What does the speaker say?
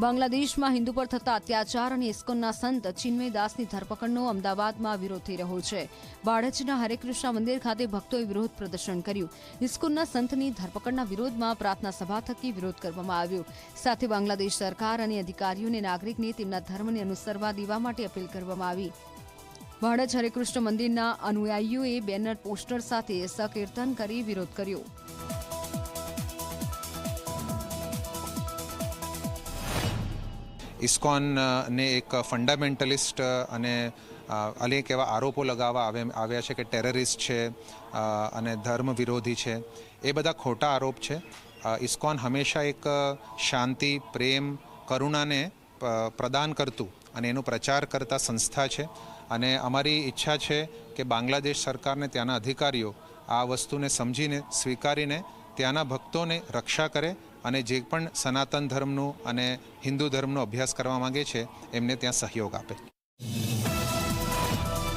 બાંગ્લાદેશમાં હિન્દુ પર થતા અત્યાચાર અને ઇસ્કોનના સંત ચિન્મય દાસની ધરપકડનો અમદાવાદમાં વિરોધ થઈ રહ્યો છે। બાળચના હરેકૃષ્ણ મંદિર ખાતે ભક્તોએ વિરોધ પ્રદર્શન કર્યું। ઇસ્કોનના સંતની ધરપકડના વિરોધમાં પ્રાર્થના સભા થકી વિરોધ કરવામાં આવ્યો। સાથે બાંગ્લાદેશ સરકાર અને અધિકારીઓને નાગરિકને તેમના ધર્મને અનુસરવા દેવા માટે અપીલ કરવામાં આવી। બાળચ હરેકૃષ્ણ મંદિરના અનુયાયીઓએ બેનર પોસ્ટર સાથે સકીર્તન કરી વિરોધ કર્યો। ઇસ્કોન ને એક ફંડામેન્ટલિસ્ટ અને અનેક એવા આરોપો લગાવવા આવ્યા છે કે ટેરરિસ્ટ છે અને ધર્મ વિરોધી છે। એ બધા ખોટા આરોપ છે। ઇસ્કોન હંમેશા એક શાંતિ, પ્રેમ, કરુણાને પ્રદાન કરતું અને એનો પ્રચાર કરતા સંસ્થા છે અને અમારી ઈચ્છા છે કે બાંગ્લાદેશ સરકારને ત્યાંના અધિકારીઓ આ વસ્તુને સમજીને સ્વીકારીને ત્યાંના ભક્તોને રક્ષા કરે અને જે પણ સનાતન ધર્મનું અને હિન્દુ ધર્મનો અભ્યાસ કરવા માંગે છે એમને ત્યાં સહયોગ આપે।